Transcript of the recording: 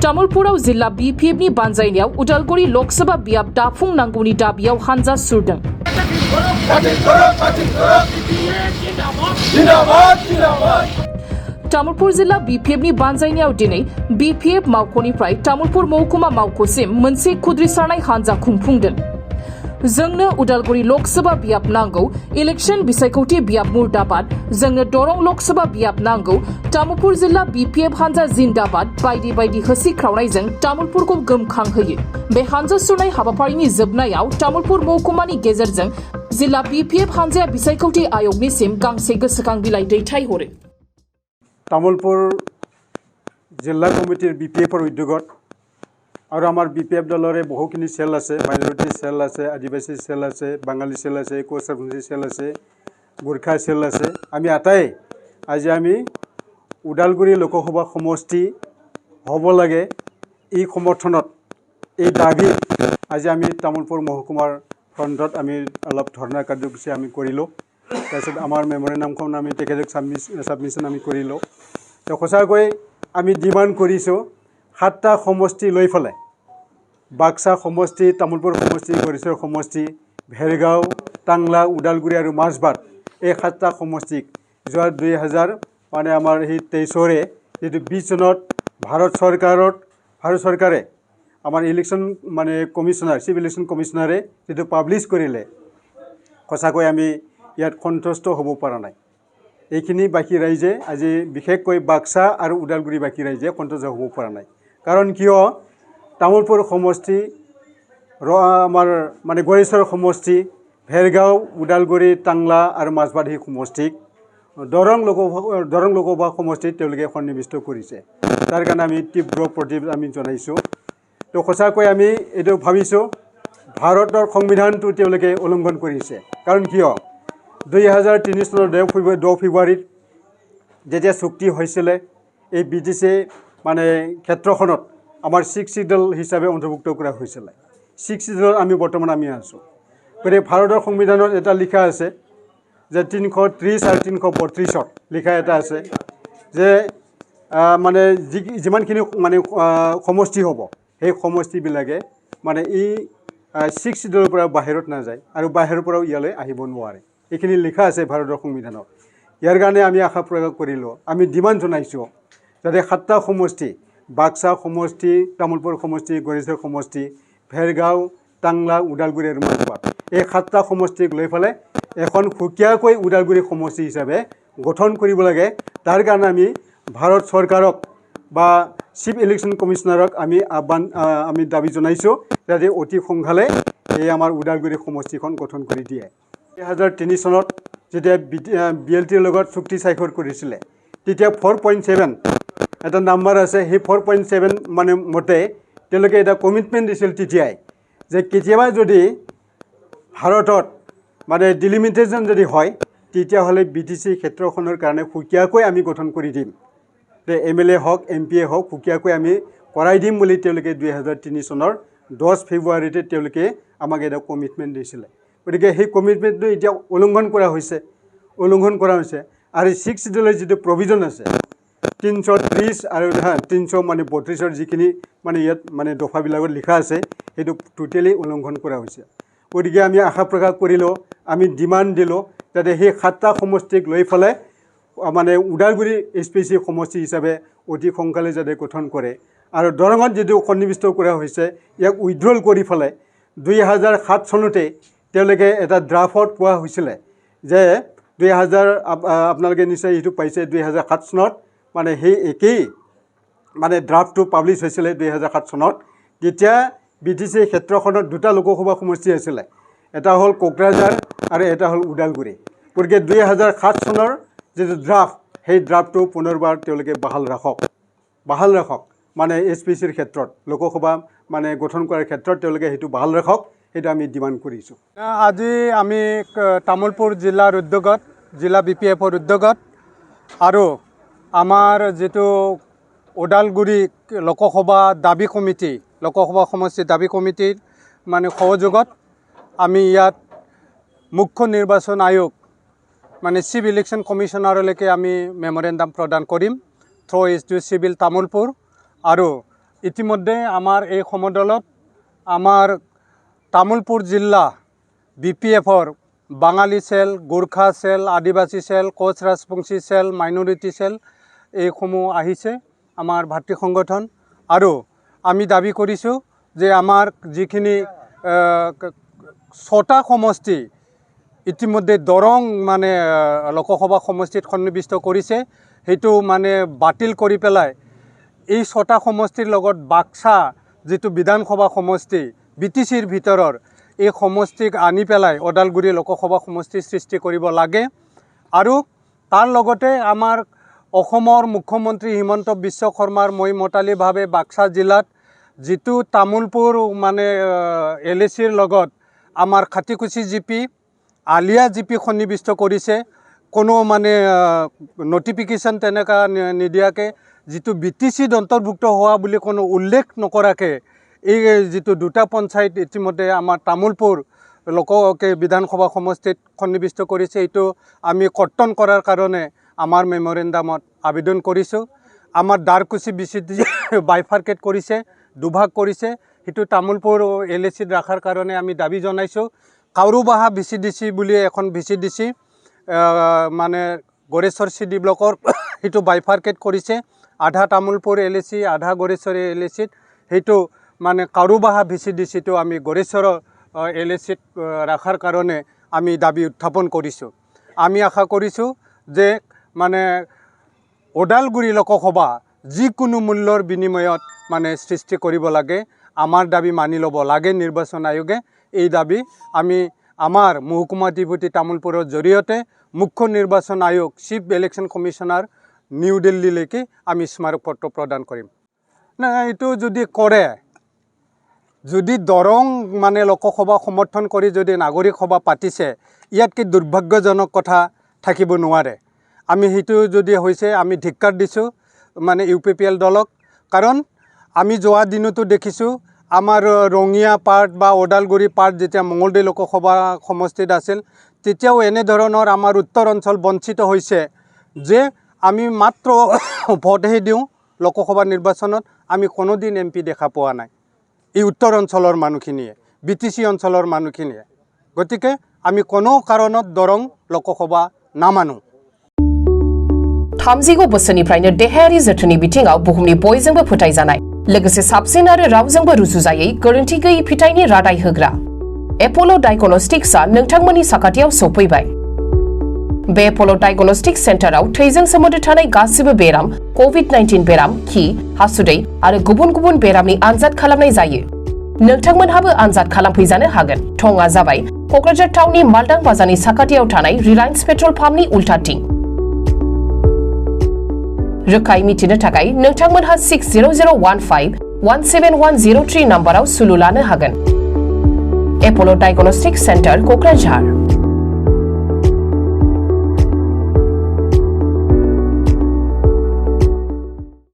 तामुलपुराव जिल्ला BPFनि बानजायनायाव उदालगुरि लकसभा बियाब दाफुं नांगौनि दाबियाव हानजा सुरदों। तामुलपुर जिल्ला BPFनि बानजायनायाव दिनै BPF मावख'निफ्राय तामुलपुर महकुमा मावख'सिम मोनसे खुद्रिसारनाय हानजा खुंफुंदों। जोंनो उदालगुरि लकसभा बियाब नांगौ, इलेक्शन बिसायख'थि बियाब मुर्दाबाद, जोंनो दरं लकसभा बियाब नांगौ, तामुलपुर जिल्ला BPF हानजा जिन्दाबाद बायदि बायदि होसिख्रावनायजों तामुलपुरखौ गोमखांहोयो। बे हानजा सुरनाय हाबाफारिनि जोबनायाव तामुलपुर महकुमानि गेजेरजों जिल्ला BPF हानजाया बिसायख'थि आय'गनिसिम गांसे गोसोखां बिलाइ दैथायहरो। तामुलपुर जिल्ला कमिटिर BPFर उद्योगत और आमार BPF दलरे बहुखिनि सेल आछे, माइनरिटी सेल आछे, आदिवासी सेल आछे, बांगाली सेल आछे, कोच राजबंशी सेल आछे, गुरखा सेल आछे। आमी आटाई आज आमी उदालगुरि लोकसभा समष्टि हब लागे এই समर्थनत এই दाबी आज आमी तामुलपुर महकुमार फ्रन्टत आमी अलप धर्ना कार्यसूची आमी करिलो। तारपिছত आमार मेमोरेन्डामखन आमी तेखेतक सबमिशन आमी करिलो। तो सचाকৈ आमी डिमान्ड करिছো 7টা समष्टि লৈ ফেলে बाक्सा समष्टि, तामुलपुर समष्टि, गरीसर समष्टि, भेरगाঁও, टांगला, उदालगुरि और माजबाद এই 7টা समष्टिक যোৱা 2000 মানে आमार 23रे जेतु 20 जूनत भारत सरकारे आमार इलेक्शन माने कमिशनार चिफ इलेक्शन कमिशनारे जेतु पाब्लिश करिले सचाকৈ आमी ইয়াত সন্তুষ্ট হ'ব পৰা নাই। এইখিনি বাকি ৰাইজে আজি বিশেষকৈ বাক্সা আৰু উদালগুৰি বাকি ৰাইজে সন্তুষ্ট হ'ব পৰা নাই। কাৰণ কিয় तामुलपुर समष्टि आमार माने गरीसर समष्टि, भेरगाঁও, उदालगुरि, टांगला और माजबाद ही समष्टिक दरं लोकसभा समष्टित तेलुगे सन्निविष्ट करिছে। तार कारण आमी तीव्र प्रतिरोध आमी जनाइছো। तो सचाকৈ आमी एतो भाबिছো भारतर संविधानটো तेलुगे उल्लंघन करिছে। कारण किय 2003 চনৰ 10 फेब्रुवारीत যেতিয়া চুক্তি হৈছিল এই BTC মানে ক্ষেত্ৰখনত आमार 6 শিডিউল हिसाबे अंतर्भुक्त करा হৈছিল। 6 শিডিউলত आमी बर्तमान आमी आছো। गते भारतर संविधानत এটা लिखा আছে যে 330 और 332 लिखा এটা আছে যে মানে जिमानखिनि माने समष्टि हबो সেই समष्टि बिलागे माने এই 6 শিডিউলৰ পৰা বাহিৰত না যায় আৰু বাহিৰৰ পৰা ইয়ালে আহিব নোৱাৰে। এইখিনি লিখা আছে ভাৰতৰ সংবিধানত। ইয়াৰ কাৰণে আমি আশা প্ৰকাশ কৰিলো, আমি ডিমান্ড জনাইছো যাতে 7টা সমষ্টি बाक्सा समष्टि, तामुलपुर समष्टि, गरीसर समष्टि, भेरगाঁও, टांगला, उदालगुरि और माजबाद এই 7টা समष्टिक লৈ ফেলে এখন সুকীয়াকৈ उदालगुरि समष्टि हिसाबे गठन কৰিব লাগে। तार कारण आमी भारत सरकारक बा चिफ इलेक्शन कमिशनारक आमी आमी दाबी जनाइছো যাতে অতি সোনকালে এই आमार उदालगुरि समष्टिখন गठन কৰি দিয়ে। 2003 চনত যেতিয়া BLTৰ লগত চুক্তি স্বাক্ষৰ কৰিছিলে তেতিয়া 4.7 এটা নাম্বাৰ আছে। সেই 4.7 মানে মতে তেওঁলোকে এটা কমিটমেণ্ট দিছিল তেতিয়াই যে কেতিয়াবা যদি ভাৰতত মানে ডিলিমিটেশ্যন যদি হয় তেতিয়াহ'লে BTC ক্ষেত্ৰখনৰ কাৰণে সুকীয়াকৈ আমি গঠন কৰি দিম। তে MLA হওক MP হওক সুকীয়াকৈ আমি কৰাই দিম বুলি তেওঁলোকে 2003 চনৰ 10 ফেব্ৰুৱাৰীতে তেওঁলোকে আমাক এটা কমিটমেণ্ট দিছিলে। গতিকে সেই কমিটমেণ্টটো এতিয়া উল্লংঘন কৰা হৈছে আৰু 6 শিডিউলৰ যিটো প্ৰভিজন আছে 330 আৰু 300 মানে 32 যিখিনি মানে ইয়াত মানে দফাবিলাকত লিখা আছে সেইটো টোটালি উল্লংঘন কৰা হৈছে। গতিকে আমি আশা প্ৰকাশ কৰিলো, আমি ডিমান্ড দিলো যাতে সেই 7টা সমষ্টিক লৈ ফেলে মানে উদালগুৰি SPC সমষ্টি হিচাপে অতি সোনকালে যাতে গঠন কৰে আৰু দৰঙত যিটো সন্নিবিষ্ট কৰা হৈছে ইয়াক উইথড্ৰল কৰি ফেলে 2007 চনতে তেওঁলোকে এটা ড্ৰাফট পোৱা হৈছিলে যে 2000 আপোনালোকে নিশ্চয় এইটো পাইছে 2007 চনত মানে সেই একেই মানে ড্ৰাফটটো পাব্লিছ হৈছিলে 2007 চনত। তেতিয়া BTC ক্ষেত্ৰখনত দুটা লোকসভা সমষ্টি আছিলে, এটা হ'ল কোকৰাঝাৰ আৰু এটা হ'ল উদালগুৰি। গতিকে 2007 চনৰ যিটো ড্ৰাফট সেই ড্ৰাফটটো পুনৰবাৰ তেওঁলোকে বাহাল ৰাখক মানে SPCৰ ক্ষেত্ৰত লোকসভা মানে গঠন কৰাৰ ক্ষেত্ৰত তেওঁলোকে সেইটো বাহাল ৰাখক, সেইটো আমি ডিমান্ড কৰিছোঁ। আজি আমি তামুলপুৰ জিলাৰ উদ্যোগত জিলা BPFৰ উদ্যোগত আৰু आमार जेतु उदालगुरि लोकसभा दाबी कमिटी लोकसभा समष्टि दाबी कमिटिर माने सहयोगत आमी इयात मुख्य निर्वाचन आयोग माने चिफ इलेक्शन कमिशनारলৈকে आमी मेमोरेन्डाम प्रदान करिम through S D civil Tamulpur और ইতিমধ্যে আমাৰ এই সমদলত আমাৰ তামোলপুৰ জিলা BPFৰ Bengali cell, Gorkha cell, Adivasi cell, Koch Rajbongshi cell, minority cell এইসমূহ আহিছে আমাৰ ভাতৃ সংগঠন। আৰু আমি দাবী কৰিছোঁ যে আমাৰ যিখিনি 6টা সমষ্টি ইতিমধ্যে দৰং মানে লোকসভা সমষ্টিত সন্নিৱিষ্ট কৰিছে, সেইটো মানে বাতিল কৰি পেলাই এই 6টা সমষ্টিৰ লগত বাক্সা যিটো বিধানসভা সমষ্টি BTCৰ ভিতৰৰ এই সমষ্টিক আনি পেলাই ওদালগুৰি লোকসভা সমষ্টি সৃষ্টি কৰিব লাগে। আৰু তাৰ লগতে আমাৰ অসমৰ মুখ্যমন্ত্ৰী হিমন্ত বিশ্ব শৰ্মাৰ মই মতালিভাৱে বাক্সা জিলাত যিটো তামোলপুৰ মানে LACৰ লগত আমাৰ খাটিকুচি GP, আলিয়া GP সন্নিৱিষ্ট কৰিছে, কোনো মানে নটিফিকেশ্যন তেনেকুৱা নিদিয়াকৈ যিটো BTCত অন্তৰ্ভুক্ত হোৱা বুলি কোনো উল্লেখ নকৰাকৈ এই যিটো 2টা পঞ্চায়ত ইতিমধ্যে আমাৰ তামোলপুৰ বিধানসভা সমষ্টিত সন্নিৱিষ্ট কৰিছে, এইটো আমি কৰ্তন কৰাৰ কাৰণে আমাৰ মেমৰেণ্ডামত আবেদন কৰিছোঁ। আমাৰ দাৰকুচি BCD বাইফাৰ্কেট কৰিছে, দুভাগ কৰিছে, সেইটো তামোলপুৰ LACত ৰখাৰ কাৰণে আমি দাবী জনাইছোঁ। কাউৰুবাহা VCDC বুলি এখন VCDC মানে গড়েশ্বৰ CD ব্লকৰ সেইটো বাইফাৰ্কেট কৰিছে, আধা তামোলপুৰ LAC আধা গড়েশ্বৰী LACত, সেইটো মানে কাউৰুবাহা VCDCটো আমি গড়েশ্বৰৰ LACত ৰখাৰ কাৰণে আমি দাবী উত্থাপন কৰিছোঁ। আমি আশা কৰিছোঁ যে মানে ওদালগুৰি লোকসভা যিকোনো মূল্যৰ বিনিময়ত মানে সৃষ্টি কৰিব লাগে, আমাৰ দাবী মানি ল'ব লাগে নিৰ্বাচন আয়োগে। এই দাবী আমি আমাৰ মহকুমা ডিপুটি তামোলপুৰৰ জৰিয়তে মুখ্য নিৰ্বাচন আয়োগ চিফ ইলেকশ্যন কমিশ্যনাৰ নিউ দিল্লীলৈকে আমি স্মাৰকপত্ৰ প্ৰদান কৰিম। না এইটো যদি কৰে, যদি দৰং মানে লোকসভা সমৰ্থন কৰি যদি নাগৰিক সভা পাতিছে, ইয়াতকৈ দুৰ্ভাগ্যজনক কথা থাকিব নোৱাৰে। আমি সেইটো যদি হৈছে আমি ধিক্কাৰ দিছোঁ মানে UPPL দলক, কাৰণ আমি যোৱা দিনতো দেখিছোঁ আমাৰ ৰঙিয়া পাৰ্ট বা ওদালগুৰি পাৰ্ট যেতিয়া মঙলদৈ লোকসভা সমষ্টিত আছিল, তেতিয়াও এনেধৰণৰ আমাৰ উত্তৰ অঞ্চল বঞ্চিত হৈছে যে আমি মাত্ৰ ভোটহে দিওঁ লোকসভা নিৰ্বাচনত, আমি কোনোদিন MP দেখা পোৱা নাই এই উত্তৰ অঞ্চলৰ মানুহখিনিয়ে, BTC অঞ্চলৰ মানুহখিনিয়ে। গতিকে আমি কোনো কাৰণত দৰং লোকসভা নামানো। 30 बोसोरनिफ्रायनो देहायारि जोथोननि बिथिङाव बुहुमनि बयजोंबो फोथायजानाय, लोगोसे साबसिन आरो रावजोंबो रुजुजायै गोरोन्थि गैयै फिथाइनि रादाय होग्रा एप'ल' डायग्नोस्टिक्सआ नोंथांमोननि साखाथियाव सौफैबाय। बे एप'ल' डायग्नोस्टिक्स सेन्टाराव थैजों सोमोन्दो थानाय गासिबो बेराम, COVID-19 बेराम, खि, हासुदै आरो गुबुन गुबुन बेरामनि आनजाद खालामनाय जायो। नोंथांमोनहाबो आनजाद खालामफैजानो हागोन। थंआ जाबाय क'क्राझार टाउननि मालदां बाजारनि साखाथियाव थानाय रिलायन्स पेट्रल पाम्पनि उल्टाथिं। रोखायै मिथिनो थाखाय नोंथांमोनहा 60015-17103 नाम्बाराव सुलु लानो हागोन। एप'ल' डायग्नोस्टिक्स सेन्टार क'क्राझार।